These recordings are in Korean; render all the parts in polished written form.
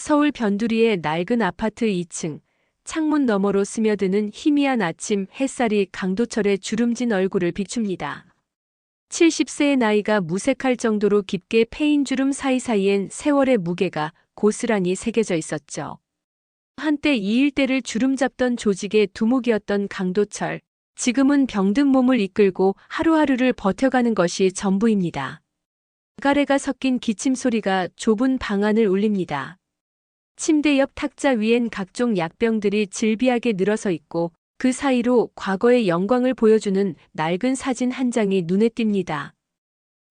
서울 변두리의 낡은 아파트 2층, 창문 너머로 스며드는 희미한 아침 햇살이 강도철의 주름진 얼굴을 비춥니다. 70세의 나이가 무색할 정도로 깊게 패인 주름 사이사이엔 세월의 무게가 고스란히 새겨져 있었죠. 한때 이 일대를 주름잡던 조직의 두목이었던 강도철, 지금은 병든 몸을 이끌고 하루하루를 버텨가는 것이 전부입니다. 가래가 섞인 기침 소리가 좁은 방 안을 울립니다. 침대 옆 탁자 위엔 각종 약병들이 질비하게 늘어서 있고 그 사이로 과거의 영광을 보여주는 낡은 사진 한 장이 눈에 띕니다.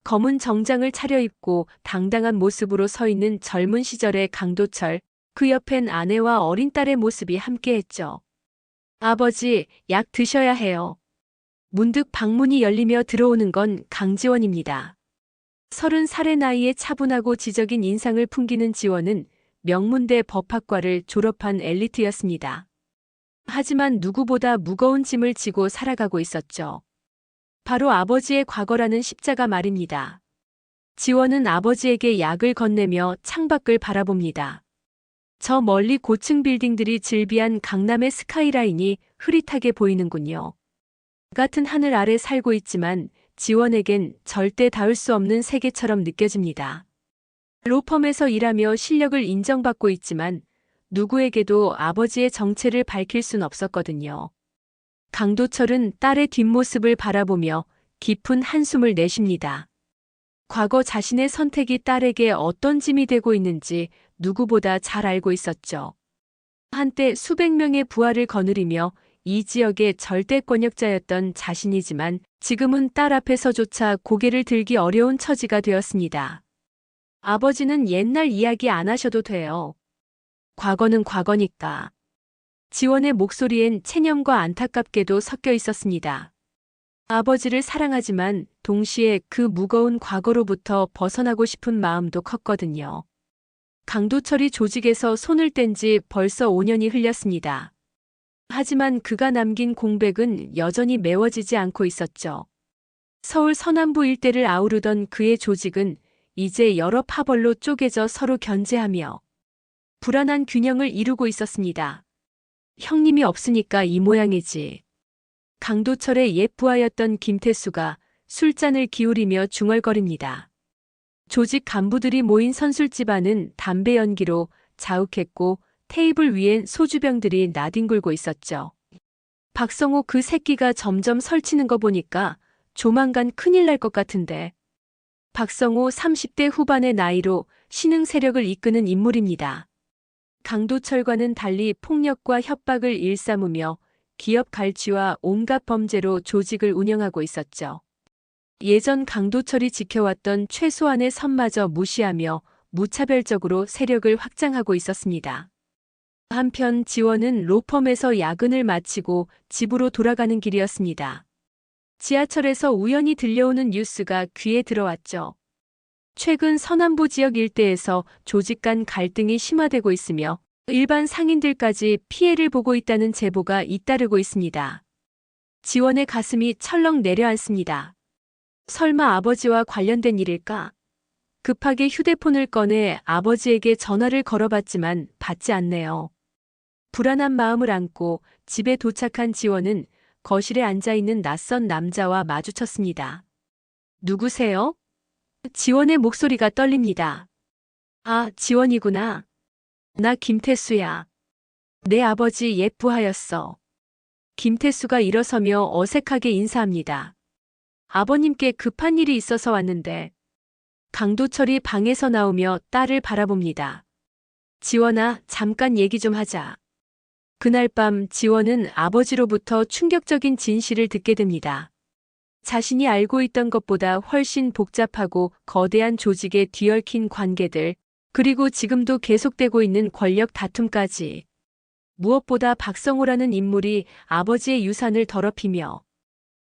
검은 정장을 차려입고 당당한 모습으로 서 있는 젊은 시절의 강도철, 그 옆엔 아내와 어린 딸의 모습이 함께했죠. 아버지, 약 드셔야 해요. 문득 방문이 열리며 들어오는 건 강지원입니다. 30살의 나이에 차분하고 지적인 인상을 풍기는 지원은 명문대 법학과를 졸업한 엘리트였습니다. 하지만 누구보다 무거운 짐을 지고 살아가고 있었죠. 바로 아버지의 과거라는 십자가 말입니다. 지원은 아버지에게 약을 건네며 창밖을 바라봅니다. 저 멀리 고층 빌딩들이 질비한 강남의 스카이라인이 흐릿하게 보이는군요. 같은 하늘 아래 살고 있지만 지원에겐 절대 닿을 수 없는 세계처럼 느껴집니다. 로펌에서 일하며 실력을 인정받고 있지만 누구에게도 아버지의 정체를 밝힐 순 없었거든요. 강도철은 딸의 뒷모습을 바라보며 깊은 한숨을 내쉽니다. 과거 자신의 선택이 딸에게 어떤 짐이 되고 있는지 누구보다 잘 알고 있었죠. 한때 수백 명의 부하를 거느리며 이 지역의 절대권력자였던 자신이지만 지금은 딸 앞에서조차 고개를 들기 어려운 처지가 되었습니다. 아버지는 옛날 이야기 안 하셔도 돼요. 과거는 과거니까. 지원의 목소리엔 체념과 안타깝게도 섞여 있었습니다. 아버지를 사랑하지만 동시에 그 무거운 과거로부터 벗어나고 싶은 마음도 컸거든요. 강도철이 조직에서 손을 뗀 지 벌써 5년이 흘렸습니다. 하지만 그가 남긴 공백은 여전히 메워지지 않고 있었죠. 서울 서남부 일대를 아우르던 그의 조직은 이제 여러 파벌로 쪼개져 서로 견제하며 불안한 균형을 이루고 있었습니다. 형님이 없으니까 이 모양이지. 강도철의 옛 부하였던 김태수가 술잔을 기울이며 중얼거립니다. 조직 간부들이 모인 선술집안은 담배 연기로 자욱했고 테이블 위엔 소주병들이 나뒹굴고 있었죠. 박성호 그 새끼가 점점 설치는 거 보니까 조만간 큰일 날 것 같은데. 박성호 30대 후반의 나이로 신흥 세력을 이끄는 인물입니다. 강도철과는 달리 폭력과 협박을 일삼으며 기업 갈취와 온갖 범죄로 조직을 운영하고 있었죠. 예전 강도철이 지켜왔던 최소한의 선마저 무시하며 무차별적으로 세력을 확장하고 있었습니다. 한편 지원은 로펌에서 야근을 마치고 집으로 돌아가는 길이었습니다. 지하철에서 우연히 들려오는 뉴스가 귀에 들어왔죠. 최근 서남부 지역 일대에서 조직 간 갈등이 심화되고 있으며 일반 상인들까지 피해를 보고 있다는 제보가 잇따르고 있습니다. 지원의 가슴이 철렁 내려앉습니다. 설마 아버지와 관련된 일일까? 급하게 휴대폰을 꺼내 아버지에게 전화를 걸어봤지만 받지 않네요. 불안한 마음을 안고 집에 도착한 지원은 거실에 앉아있는 낯선 남자와 마주쳤습니다. 누구세요? 지원의 목소리가 떨립니다. 아, 지원이구나. 나 김태수야. 내 아버지 옛 부하였어. 김태수가 일어서며 어색하게 인사합니다. 아버님께 급한 일이 있어서 왔는데. 강도철이 방에서 나오며 딸을 바라봅니다. 지원아, 잠깐 얘기 좀 하자. 그날 밤 지원은 아버지로부터 충격적인 진실을 듣게 됩니다. 자신이 알고 있던 것보다 훨씬 복잡하고 거대한 조직에 뒤얽힌 관계들, 그리고 지금도 계속되고 있는 권력 다툼까지. 무엇보다 박성호라는 인물이 아버지의 유산을 더럽히며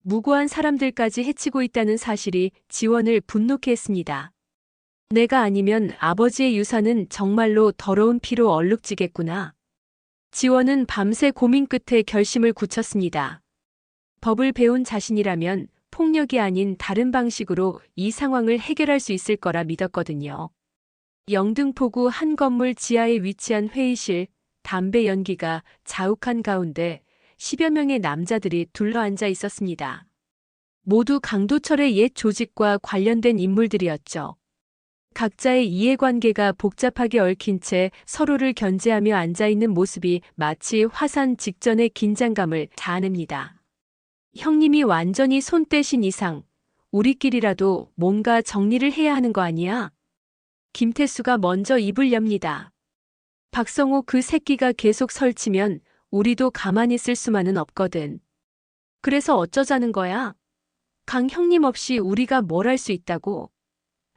무고한 사람들까지 해치고 있다는 사실이 지원을 분노케 했습니다. 내가 아니면 아버지의 유산은 정말로 더러운 피로 얼룩지겠구나. 지원은 밤새 고민 끝에 결심을 굳혔습니다. 법을 배운 자신이라면 폭력이 아닌 다른 방식으로 이 상황을 해결할 수 있을 거라 믿었거든요. 영등포구 한 건물 지하에 위치한 회의실, 담배 연기가 자욱한 가운데 10여 명의 남자들이 둘러앉아 있었습니다. 모두 강도철의 옛 조직과 관련된 인물들이었죠. 각자의 이해관계가 복잡하게 얽힌 채 서로를 견제하며 앉아있는 모습이 마치 화산 직전의 긴장감을 자아냅니다. 형님이 완전히 손 떼신 이상 우리끼리라도 뭔가 정리를 해야 하는 거 아니야? 김태수가 먼저 입을 엽니다. 박성호 그 새끼가 계속 설치면 우리도 가만히 있을 수만은 없거든. 그래서 어쩌자는 거야? 강 형님 없이 우리가 뭘 할 수 있다고?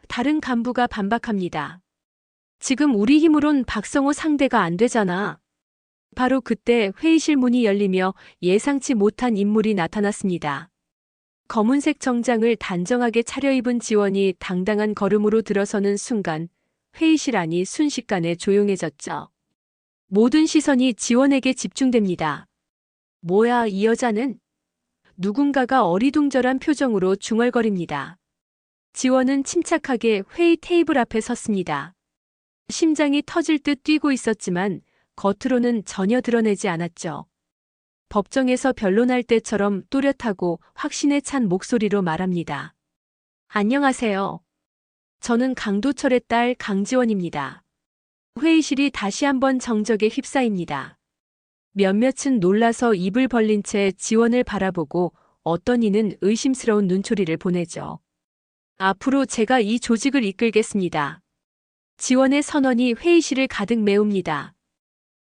다른 간부가 반박합니다. 지금 우리 힘으론 박성호 상대가 안 되잖아. 바로 그때 회의실 문이 열리며 예상치 못한 인물이 나타났습니다. 검은색 정장을 단정하게 차려입은 지원이 당당한 걸음으로 들어서는 순간 회의실 안이 순식간에 조용해졌죠. 모든 시선이 지원에게 집중됩니다. 뭐야, 이 여자는? 누군가가 어리둥절한 표정으로 중얼거립니다. 지원은 침착하게 회의 테이블 앞에 섰습니다. 심장이 터질 듯 뛰고 있었지만 겉으로는 전혀 드러내지 않았죠. 법정에서 변론할 때처럼 또렷하고 확신에 찬 목소리로 말합니다. 안녕하세요. 저는 강도철의 딸 강지원입니다. 회의실이 다시 한번 정적에 휩싸입니다. 몇몇은 놀라서 입을 벌린 채 지원을 바라보고 어떤 이는 의심스러운 눈초리를 보내죠. 앞으로 제가 이 조직을 이끌겠습니다. 지원의 선언이 회의실을 가득 메웁니다.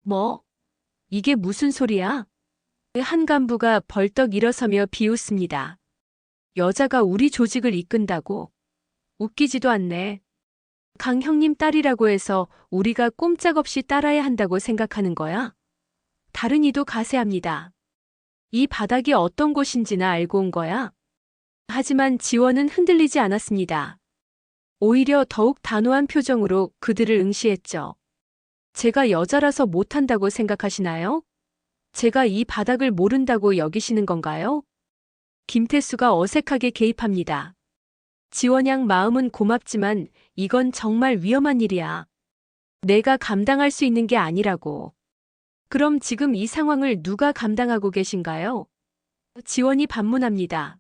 뭐? 이게 무슨 소리야? 한 간부가 벌떡 일어서며 비웃습니다. 여자가 우리 조직을 이끈다고? 웃기지도 않네. 강 형님 딸이라고 해서 우리가 꼼짝없이 따라야 한다고 생각하는 거야? 다른 이도 가세합니다. 이 바닥이 어떤 곳인지나 알고 온 거야? 하지만 지원은 흔들리지 않았습니다. 오히려 더욱 단호한 표정으로 그들을 응시했죠. 제가 여자라서 못한다고 생각하시나요? 제가 이 바닥을 모른다고 여기시는 건가요? 김태수가 어색하게 개입합니다. 지원양 마음은 고맙지만 이건 정말 위험한 일이야. 내가 감당할 수 있는 게 아니라고. 그럼 지금 이 상황을 누가 감당하고 계신가요? 지원이 반문합니다.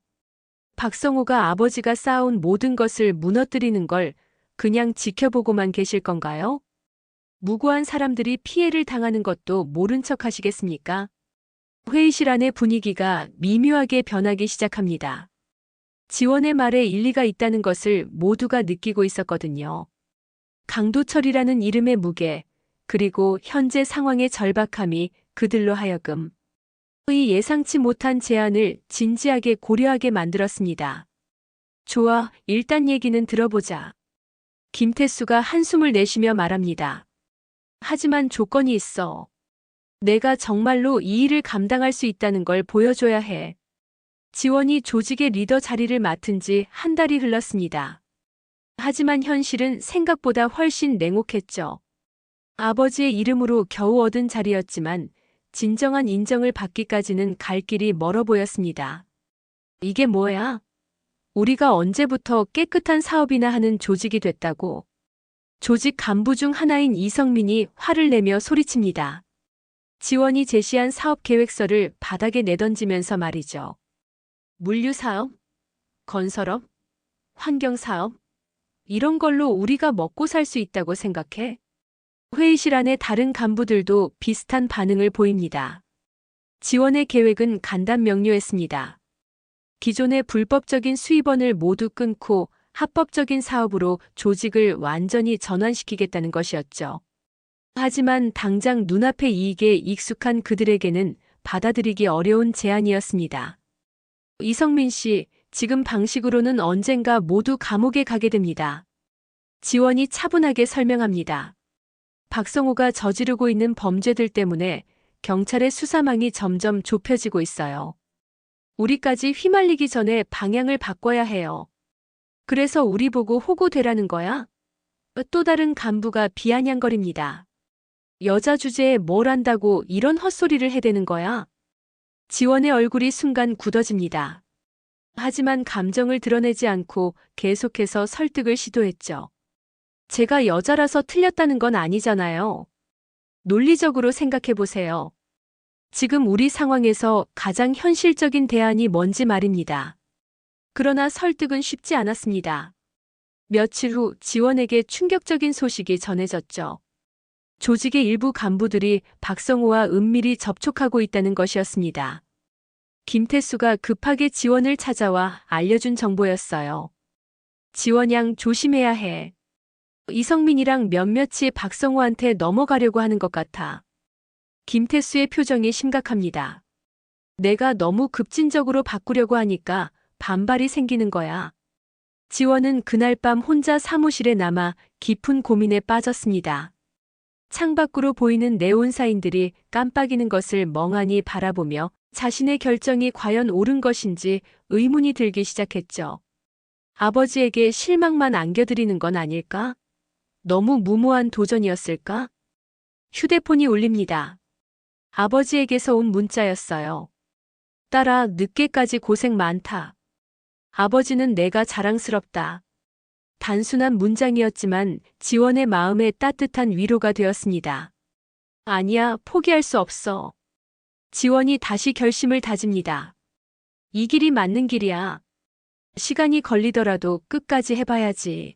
박성호가 아버지가 쌓아온 모든 것을 무너뜨리는 걸 그냥 지켜보고만 계실 건가요? 무고한 사람들이 피해를 당하는 것도 모른 척 하시겠습니까? 회의실 안의 분위기가 미묘하게 변하기 시작합니다. 지원의 말에 일리가 있다는 것을 모두가 느끼고 있었거든요. 강도철이라는 이름의 무게, 그리고 현재 상황의 절박함이 그들로 하여금 의 예상치 못한 제안을 진지하게 고려하게 만들었습니다. 좋아, 일단 얘기는 들어보자. 김태수가 한숨을 내쉬며 말합니다. 하지만 조건이 있어. 내가 정말로 이 일을 감당할 수 있다는 걸 보여줘야 해. 지원이 조직의 리더 자리를 맡은 지 한 달이 흘렀습니다. 하지만 현실은 생각보다 훨씬 냉혹했죠. 아버지의 이름으로 겨우 얻은 자리였지만 진정한 인정을 받기까지는 갈 길이 멀어 보였습니다. 이게 뭐야? 우리가 언제부터 깨끗한 사업이나 하는 조직이 됐다고? 조직 간부 중 하나인 이성민이 화를 내며 소리칩니다. 지원이 제시한 사업 계획서를 바닥에 내던지면서 말이죠. 물류사업, 건설업, 환경사업, 이런 걸로 우리가 먹고 살 수 있다고 생각해? 회의실 안의 다른 간부들도 비슷한 반응을 보입니다. 지원의 계획은 간단 명료했습니다. 기존의 불법적인 수입원을 모두 끊고 합법적인 사업으로 조직을 완전히 전환시키겠다는 것이었죠. 하지만 당장 눈앞의 이익에 익숙한 그들에게는 받아들이기 어려운 제안이었습니다. 이성민 씨, 지금 방식으로는 언젠가 모두 감옥에 가게 됩니다. 지원이 차분하게 설명합니다. 박성호가 저지르고 있는 범죄들 때문에 경찰의 수사망이 점점 좁혀지고 있어요. 우리까지 휘말리기 전에 방향을 바꿔야 해요. 그래서 우리 보고 호구되라는 거야? 또 다른 간부가 비아냥거립니다. 여자 주제에 뭘 안다고 이런 헛소리를 해대는 거야? 지원의 얼굴이 순간 굳어집니다. 하지만 감정을 드러내지 않고 계속해서 설득을 시도했죠. 제가 여자라서 틀렸다는 건 아니잖아요. 논리적으로 생각해 보세요. 지금 우리 상황에서 가장 현실적인 대안이 뭔지 말입니다. 그러나 설득은 쉽지 않았습니다. 며칠 후 지원에게 충격적인 소식이 전해졌죠. 조직의 일부 간부들이 박성호와 은밀히 접촉하고 있다는 것이었습니다. 김태수가 급하게 지원을 찾아와 알려준 정보였어요. 지원 양 조심해야 해. 이성민이랑 몇몇이 박성호한테 넘어가려고 하는 것 같아. 김태수의 표정이 심각합니다. 내가 너무 급진적으로 바꾸려고 하니까 반발이 생기는 거야. 지원은 그날 밤 혼자 사무실에 남아 깊은 고민에 빠졌습니다. 창밖으로 보이는 네온 사인들이 깜빡이는 것을 멍하니 바라보며 자신의 결정이 과연 옳은 것인지 의문이 들기 시작했죠. 아버지에게 실망만 안겨드리는 건 아닐까? 너무 무모한 도전이었을까? 휴대폰이 울립니다. 아버지에게서 온 문자였어요. 딸아, 늦게까지 고생 많다. 아버지는 내가 자랑스럽다. 단순한 문장이었지만 지원의 마음에 따뜻한 위로가 되었습니다. 아니야, 포기할 수 없어. 지원이 다시 결심을 다집니다. 이 길이 맞는 길이야. 시간이 걸리더라도 끝까지 해봐야지.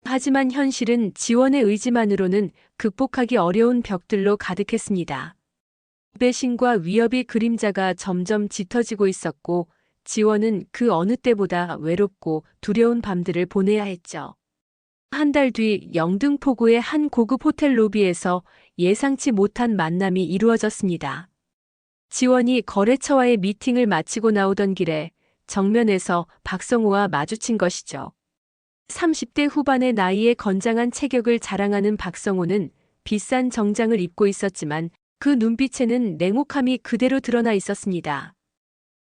하지만 현실은 지원의 의지만으로는 극복하기 어려운 벽들로 가득했습니다. 배신과 위협의 그림자가 점점 짙어지고 있었고 지원은 그 어느 때보다 외롭고 두려운 밤들을 보내야 했죠. 한 달 뒤 영등포구의 한 고급 호텔 로비에서 예상치 못한 만남이 이루어졌습니다. 지원이 거래처와의 미팅을 마치고 나오던 길에 정면에서 박성호와 마주친 것이죠. 30대 후반의 나이에 건장한 체격을 자랑하는 박성호는 비싼 정장을 입고 있었지만 그 눈빛에는 냉혹함이 그대로 드러나 있었습니다.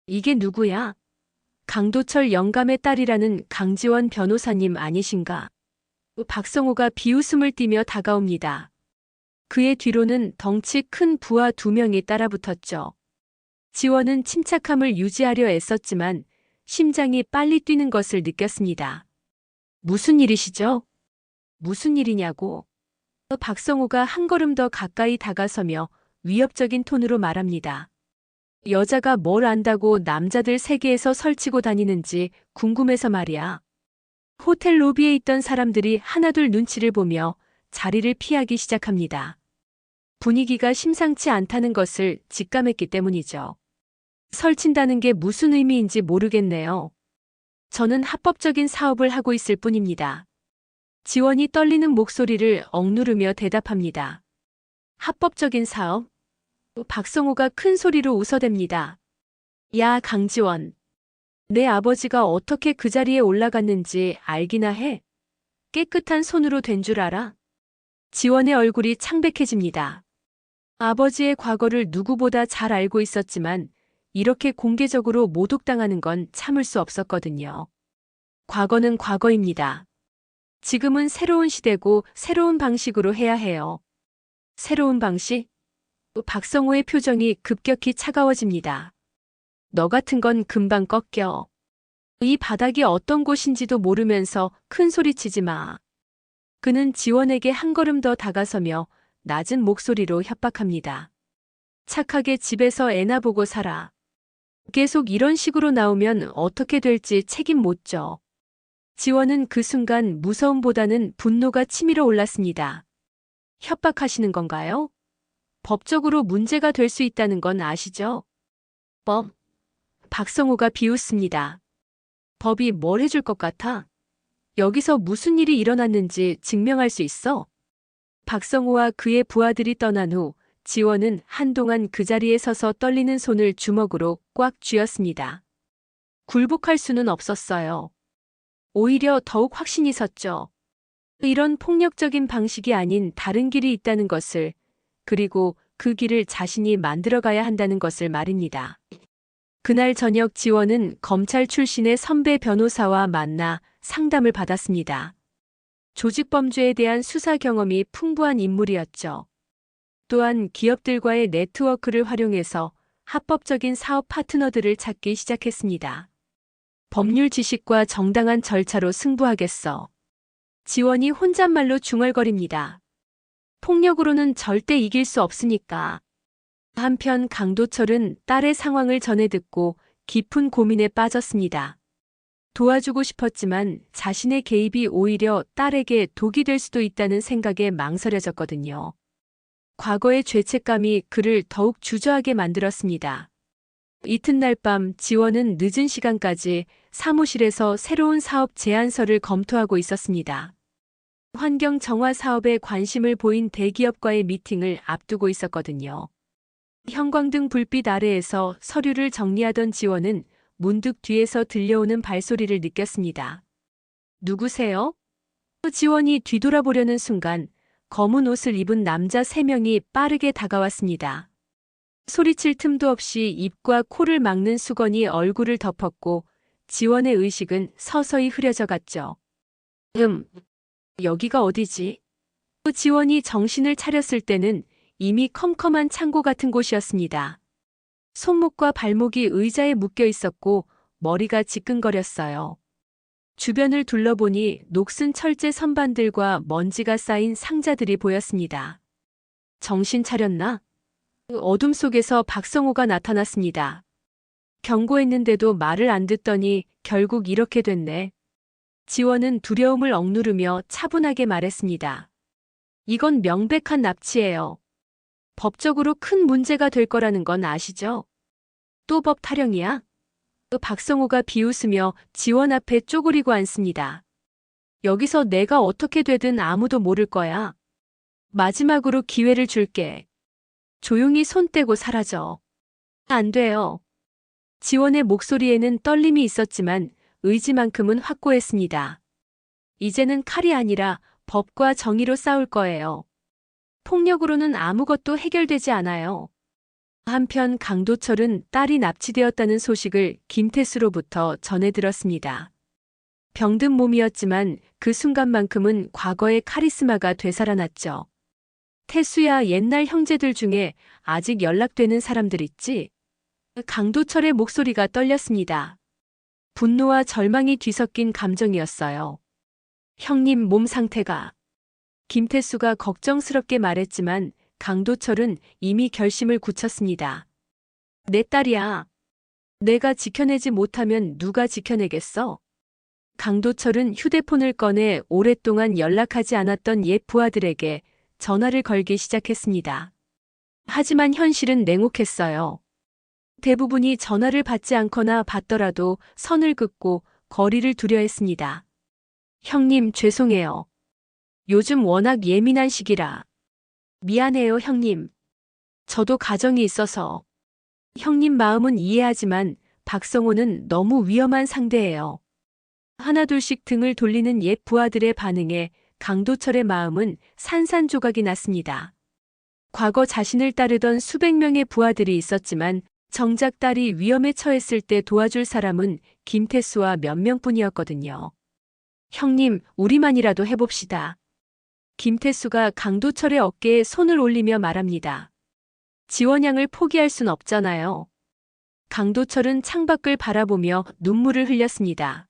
이게 누구야? 강도철 영감의 딸이라는 강지원 변호사님 아니신가? 박성호가 비웃음을 띠며 다가옵니다. 그의 뒤로는 덩치 큰 부하 2명이 따라붙었죠. 지원은 침착함을 유지하려 애썼지만 심장이 빨리 뛰는 것을 느꼈습니다. 무슨 일이시죠? 무슨 일이냐고. 박성호가 한 걸음 더 가까이 다가서며 위협적인 톤으로 말합니다. 여자가 뭘 안다고 남자들 세계에서 설치고 다니는지 궁금해서 말이야. 호텔 로비에 있던 사람들이 하나둘 눈치를 보며 자리를 피하기 시작합니다. 분위기가 심상치 않다는 것을 직감했기 때문이죠. 설친다는 게 무슨 의미인지 모르겠네요. 저는 합법적인 사업을 하고 있을 뿐입니다. 지원이 떨리는 목소리를 억누르며 대답합니다. 합법적인 사업? 박성호가 큰 소리로 웃어댑니다. 야, 강지원. 내 아버지가 어떻게 그 자리에 올라갔는지 알기나 해? 깨끗한 손으로 된 줄 알아? 지원의 얼굴이 창백해집니다. 아버지의 과거를 누구보다 잘 알고 있었지만 이렇게 공개적으로 모독당하는 건 참을 수 없었거든요. 과거는 과거입니다. 지금은 새로운 시대고 새로운 방식으로 해야 해요. 새로운 방식? 박성호의 표정이 급격히 차가워집니다. 너 같은 건 금방 꺾여. 이 바닥이 어떤 곳인지도 모르면서 큰 소리치지 마. 그는 지원에게 한 걸음 더 다가서며 낮은 목소리로 협박합니다. 착하게 집에서 애나 보고 살아. 계속 이런 식으로 나오면 어떻게 될지 책임 못 져. 지원은 그 순간 무서움보다는 분노가 치밀어 올랐습니다. 협박하시는 건가요? 법적으로 문제가 될 수 있다는 건 아시죠? 법. 박성호가 비웃습니다. 법이 뭘 해줄 것 같아? 여기서 무슨 일이 일어났는지 증명할 수 있어? 박성호와 그의 부하들이 떠난 후 지원은 한동안 그 자리에 서서 떨리는 손을 주먹으로 꽉 쥐었습니다. 굴복할 수는 없었어요. 오히려 더욱 확신이 섰죠. 이런 폭력적인 방식이 아닌 다른 길이 있다는 것을, 그리고 그 길을 자신이 만들어가야 한다는 것을 말입니다. 그날 저녁 지원은 검찰 출신의 선배 변호사와 만나 상담을 받았습니다. 조직범죄에 대한 수사 경험이 풍부한 인물이었죠. 또한 기업들과의 네트워크를 활용해서 합법적인 사업 파트너들을 찾기 시작했습니다. 법률 지식과 정당한 절차로 승부하겠어. 지원이 혼잣말로 중얼거립니다. 폭력으로는 절대 이길 수 없으니까. 한편 강도철은 딸의 상황을 전해 듣고 깊은 고민에 빠졌습니다. 도와주고 싶었지만 자신의 개입이 오히려 딸에게 독이 될 수도 있다는 생각에 망설여졌거든요. 과거의 죄책감이 그를 더욱 주저하게 만들었습니다. 이튿날 밤 지원은 늦은 시간까지 사무실에서 새로운 사업 제안서를 검토하고 있었습니다. 환경 정화 사업에 관심을 보인 대기업과의 미팅을 앞두고 있었거든요. 형광등 불빛 아래에서 서류를 정리하던 지원은 문득 뒤에서 들려오는 발소리를 느꼈습니다. 누구세요? 지원이 뒤돌아보려는 순간 검은 옷을 입은 남자 3명이 빠르게 다가왔습니다. 소리칠 틈도 없이 입과 코를 막는 수건이 얼굴을 덮었고 지원의 의식은 서서히 흐려져 갔죠. 여기가 어디지? 지원이 정신을 차렸을 때는 이미 컴컴한 창고 같은 곳이었습니다. 손목과 발목이 의자에 묶여 있었고 머리가 지끈거렸어요. 주변을 둘러보니 녹슨 철제 선반들과 먼지가 쌓인 상자들이 보였습니다. 정신 차렸나? 어둠 속에서 박성호가 나타났습니다. 경고했는데도 말을 안 듣더니 결국 이렇게 됐네. 지원은 두려움을 억누르며 차분하게 말했습니다. 이건 명백한 납치예요. 법적으로 큰 문제가 될 거라는 건 아시죠? 또 법 타령이야? 박성호가 비웃으며 지원 앞에 쪼그리고 앉습니다. 여기서 내가 어떻게 되든 아무도 모를 거야. 마지막으로 기회를 줄게. 조용히 손 떼고 사라져. 안 돼요. 지원의 목소리에는 떨림이 있었지만 의지만큼은 확고했습니다. 이제는 칼이 아니라 법과 정의로 싸울 거예요. 폭력으로는 아무것도 해결되지 않아요. 한편 강도철은 딸이 납치되었다는 소식을 김태수로부터 전해 들었습니다. 병든 몸이었지만 그 순간만큼은 과거의 카리스마가 되살아났죠. 태수야, 옛날 형제들 중에 아직 연락되는 사람들 있지? 강도철의 목소리가 떨렸습니다. 분노와 절망이 뒤섞인 감정이었어요. 형님 몸 상태가. 김태수가 걱정스럽게 말했지만 강도철은 이미 결심을 굳혔습니다. 내 딸이야. 내가 지켜내지 못하면 누가 지켜내겠어? 강도철은 휴대폰을 꺼내 오랫동안 연락하지 않았던 옛 부하들에게 전화를 걸기 시작했습니다. 하지만 현실은 냉혹했어요. 대부분이 전화를 받지 않거나 받더라도 선을 긋고 거리를 두려 했습니다. 형님, 죄송해요. 요즘 워낙 예민한 시기라. 미안해요, 형님. 저도 가정이 있어서. 형님 마음은 이해하지만 박성호는 너무 위험한 상대예요. 하나둘씩 등을 돌리는 옛 부하들의 반응에 강도철의 마음은 산산조각이 났습니다. 과거 자신을 따르던 수백 명의 부하들이 있었지만 정작 딸이 위험에 처했을 때 도와줄 사람은 김태수와 몇 명뿐이었거든요. 형님, 우리만이라도 해봅시다. 김태수가 강도철의 어깨에 손을 올리며 말합니다. 지원양을 포기할 순 없잖아요. 강도철은 창밖을 바라보며 눈물을 흘렸습니다.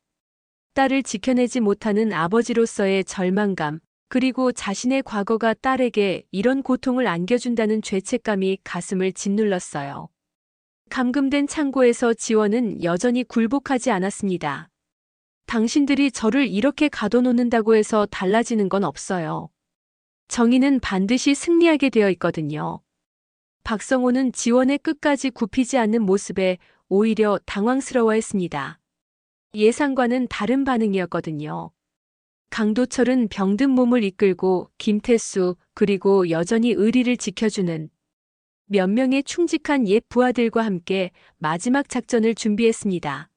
딸을 지켜내지 못하는 아버지로서의 절망감, 그리고 자신의 과거가 딸에게 이런 고통을 안겨준다는 죄책감이 가슴을 짓눌렀어요. 감금된 창고에서 지원은 여전히 굴복하지 않았습니다. 당신들이 저를 이렇게 가둬놓는다고 해서 달라지는 건 없어요. 정의는 반드시 승리하게 되어 있거든요. 박성호는 지원의 끝까지 굽히지 않는 모습에 오히려 당황스러워했습니다. 예상과는 다른 반응이었거든요. 강도철은 병든 몸을 이끌고 김태수 그리고 여전히 의리를 지켜주는 몇 명의 충직한 옛 부하들과 함께 마지막 작전을 준비했습니다.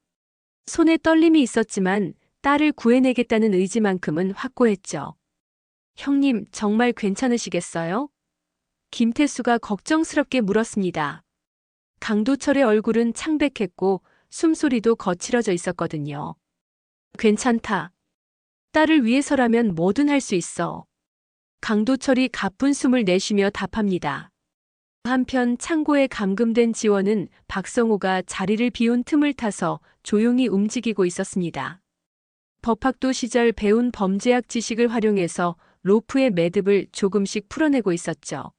손에 떨림이 있었지만 딸을 구해내겠다는 의지만큼은 확고했죠. 형님, 정말 괜찮으시겠어요? 김태수가 걱정스럽게 물었습니다. 강도철의 얼굴은 창백했고 숨소리도 거칠어져 있었거든요. 괜찮다. 딸을 위해서라면 뭐든 할 수 있어. 강도철이 가쁜 숨을 내쉬며 답합니다. 한편 창고에 감금된 지원은 박성호가 자리를 비운 틈을 타서 조용히 움직이고 있었습니다. 법학도 시절 배운 범죄학 지식을 활용해서 로프의 매듭을 조금씩 풀어내고 있었죠.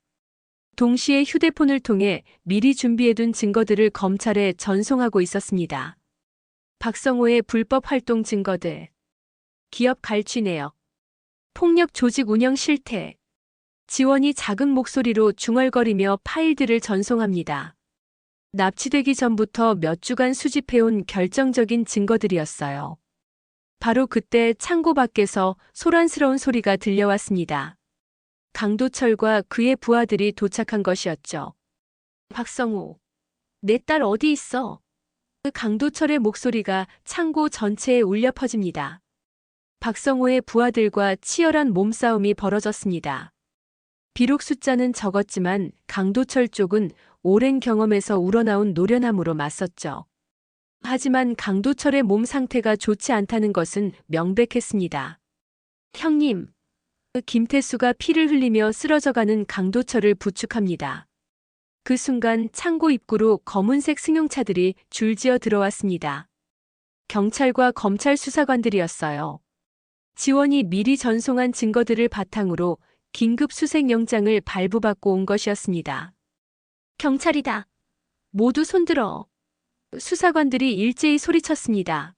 동시에 휴대폰을 통해 미리 준비해둔 증거들을 검찰에 전송하고 있었습니다. 박성호의 불법 활동 증거들, 기업 갈취 내역, 폭력 조직 운영 실태, 지원이 작은 목소리로 중얼거리며 파일들을 전송합니다. 납치되기 전부터 몇 주간 수집해온 결정적인 증거들이었어요. 바로 그때 창고 밖에서 소란스러운 소리가 들려왔습니다. 강도철과 그의 부하들이 도착한 것이었죠. 박성호, 내 딸 어디 있어? 그 강도철의 목소리가 창고 전체에 울려 퍼집니다. 박성호의 부하들과 치열한 몸싸움이 벌어졌습니다. 비록 숫자는 적었지만 강도철 쪽은 오랜 경험에서 우러나온 노련함으로 맞섰죠. 하지만 강도철의 몸 상태가 좋지 않다는 것은 명백했습니다. 형님, 김태수가 피를 흘리며 쓰러져가는 강도철을 부축합니다. 그 순간 창고 입구로 검은색 승용차들이 줄지어 들어왔습니다. 경찰과 검찰 수사관들이었어요. 지원이 미리 전송한 증거들을 바탕으로 긴급 수색영장을 발부받고 온 것이었습니다. 경찰이다. 모두 손들어. 수사관들이 일제히 소리쳤습니다.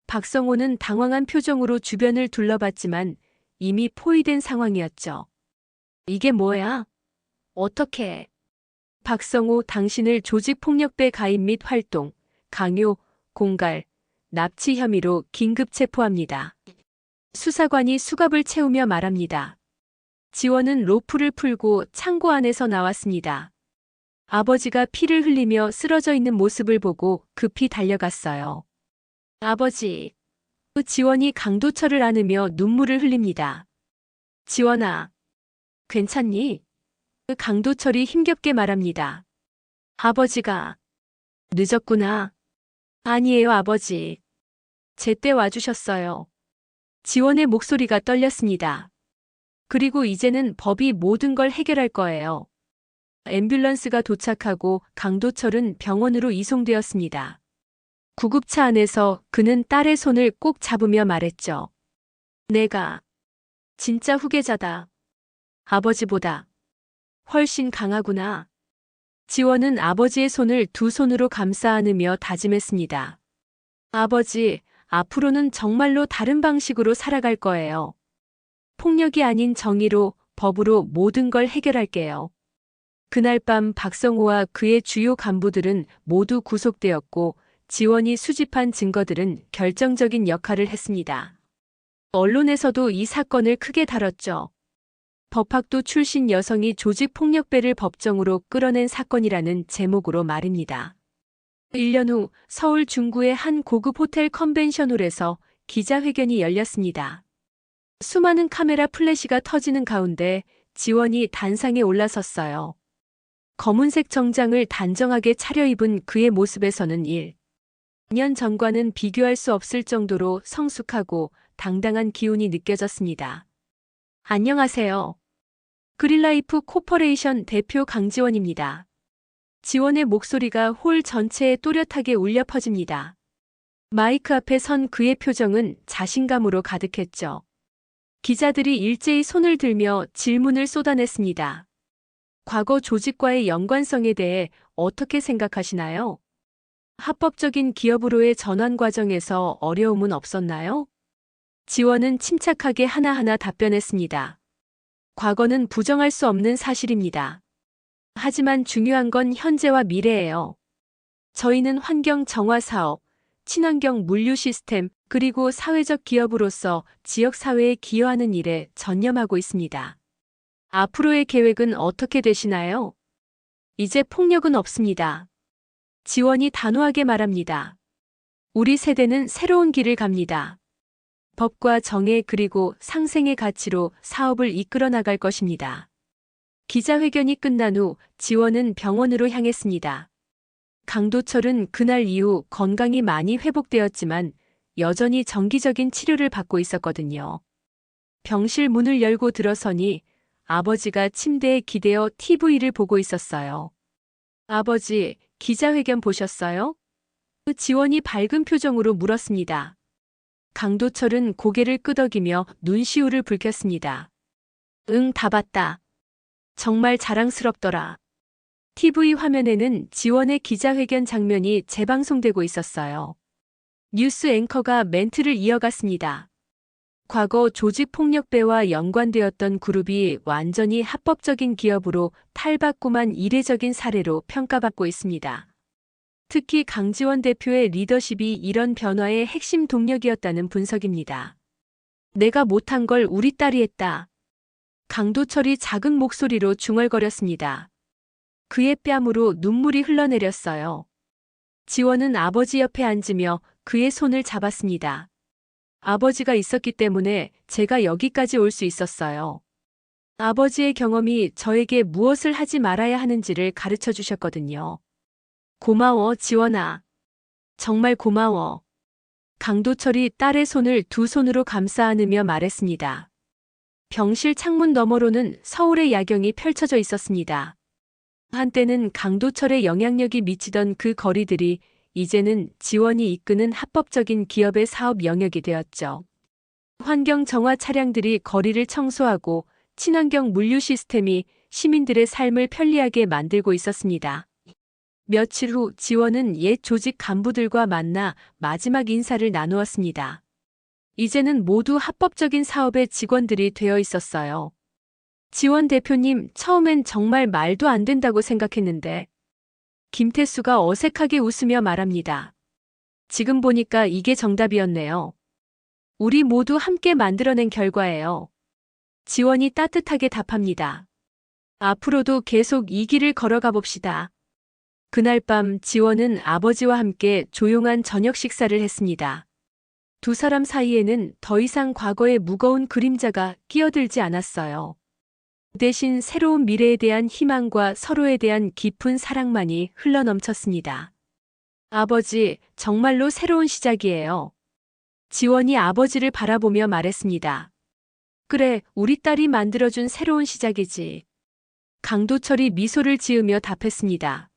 박성호는 당황한 표정으로 주변을 둘러봤지만 이미 포위된 상황이었죠. 이게 뭐야? 어떻게? 박성호, 당신을 조직폭력배 가입 및 활동, 강요, 공갈, 납치 혐의로 긴급 체포합니다. 수사관이 수갑을 채우며 말합니다. 지원은 로프를 풀고 창고 안에서 나왔습니다. 아버지가 피를 흘리며 쓰러져 있는 모습을 보고 급히 달려갔어요. 아버지. 지원이 강도철을 안으며 눈물을 흘립니다. 지원아, 괜찮니? 강도철이 힘겹게 말합니다. 아버지가. 늦었구나. 아니에요, 아버지. 제때 와주셨어요. 지원의 목소리가 떨렸습니다. 그리고 이제는 법이 모든 걸 해결할 거예요. 앰뷸런스가 도착하고 강도철은 병원으로 이송되었습니다. 구급차 안에서 그는 딸의 손을 꼭 잡으며 말했죠. 내가 진짜 후계자다. 아버지보다 훨씬 강하구나. 지원은 아버지의 손을 두 손으로 감싸 안으며 다짐했습니다. 아버지, 앞으로는 정말로 다른 방식으로 살아갈 거예요. 폭력이 아닌 정의로, 법으로 모든 걸 해결할게요. 그날 밤 박성호와 그의 주요 간부들은 모두 구속되었고 지원이 수집한 증거들은 결정적인 역할을 했습니다. 언론에서도 이 사건을 크게 다뤘죠. 법학도 출신 여성이 조직폭력배를 법정으로 끌어낸 사건이라는 제목으로 말입니다. 1년 후 서울 중구의 한 고급 호텔 컨벤션홀에서 기자회견이 열렸습니다. 수많은 카메라 플래시가 터지는 가운데 지원이 단상에 올라섰어요. 검은색 정장을 단정하게 차려입은 그의 모습에서는 1년 전과는 비교할 수 없을 정도로 성숙하고 당당한 기운이 느껴졌습니다. 안녕하세요. 그린라이프 코퍼레이션 대표 강지원입니다. 지원의 목소리가 홀 전체에 또렷하게 울려 퍼집니다. 마이크 앞에 선 그의 표정은 자신감으로 가득했죠. 기자들이 일제히 손을 들며 질문을 쏟아냈습니다. 과거 조직과의 연관성에 대해 어떻게 생각하시나요? 합법적인 기업으로의 전환 과정에서 어려움은 없었나요? 지원은 침착하게 하나하나 답변했습니다. 과거는 부정할 수 없는 사실입니다. 하지만 중요한 건 현재와 미래예요. 저희는 환경 정화 사업, 친환경 물류 시스템, 그리고 사회적 기업으로서 지역사회에 기여하는 일에 전념하고 있습니다. 앞으로의 계획은 어떻게 되시나요? 이제 폭력은 없습니다. 지원이 단호하게 말합니다. 우리 세대는 새로운 길을 갑니다. 법과 정의 그리고 상생의 가치로 사업을 이끌어 나갈 것입니다. 기자회견이 끝난 후 지원은 병원으로 향했습니다. 강도철은 그날 이후 건강이 많이 회복되었지만 여전히 정기적인 치료를 받고 있었거든요. 병실 문을 열고 들어서니 아버지가 침대에 기대어 TV를 보고 있었어요. 아버지, 기자회견 보셨어요? 지원이 밝은 표정으로 물었습니다. 강도철은 고개를 끄덕이며 눈시울을 붉혔습니다. 응, 다 봤다. 정말 자랑스럽더라. TV 화면에는 지원의 기자회견 장면이 재방송되고 있었어요. 뉴스 앵커가 멘트를 이어갔습니다. 과거 조직폭력배와 연관되었던 그룹이 완전히 합법적인 기업으로 탈바꿈한 이례적인 사례로 평가받고 있습니다. 특히 강지원 대표의 리더십이 이런 변화의 핵심 동력이었다는 분석입니다. 내가 못한 걸 우리 딸이 했다. 강도철이 작은 목소리로 중얼거렸습니다. 그의 뺨으로 눈물이 흘러내렸어요. 지원은 아버지 옆에 앉으며 그의 손을 잡았습니다. 아버지가 있었기 때문에 제가 여기까지 올 수 있었어요. 아버지의 경험이 저에게 무엇을 하지 말아야 하는지를 가르쳐 주셨거든요. 고마워, 지원아. 정말 고마워. 강도철이 딸의 손을 두 손으로 감싸 안으며 말했습니다. 병실 창문 너머로는 서울의 야경이 펼쳐져 있었습니다. 한때는 강도철의 영향력이 미치던 그 거리들이 이제는 지원이 이끄는 합법적인 기업의 사업 영역이 되었죠. 환경 정화 차량들이 거리를 청소하고 친환경 물류 시스템이 시민들의 삶을 편리하게 만들고 있었습니다. 며칠 후 지원은 옛 조직 간부들과 만나 마지막 인사를 나누었습니다. 이제는 모두 합법적인 사업의 직원들이 되어 있었어요. 지원 대표님, 처음엔 정말 말도 안 된다고 생각했는데. 김태수가 어색하게 웃으며 말합니다. 지금 보니까 이게 정답이었네요. 우리 모두 함께 만들어낸 결과예요. 지원이 따뜻하게 답합니다. 앞으로도 계속 이 길을 걸어가 봅시다. 그날 밤 지원은 아버지와 함께 조용한 저녁 식사를 했습니다. 두 사람 사이에는 더 이상 과거의 무거운 그림자가 끼어들지 않았어요. 대신 새로운 미래에 대한 희망과 서로에 대한 깊은 사랑만이 흘러넘쳤습니다. 아버지, 정말로 새로운 시작이에요. 지원이 아버지를 바라보며 말했습니다. 그래, 우리 딸이 만들어준 새로운 시작이지. 강도철이 미소를 지으며 답했습니다.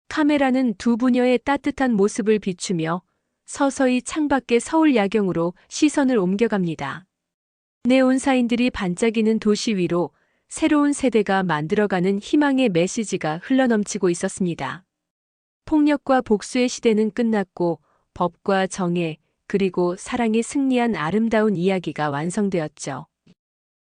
카메라는 두 부녀의 따뜻한 모습을 비추며 서서히 창밖의 서울 야경으로 시선을 옮겨갑니다. 네온사인들이 반짝이는 도시 위로 새로운 세대가 만들어가는 희망의 메시지가 흘러넘치고 있었습니다. 폭력과 복수의 시대는 끝났고 법과 정의 그리고 사랑이 승리한 아름다운 이야기가 완성되었죠.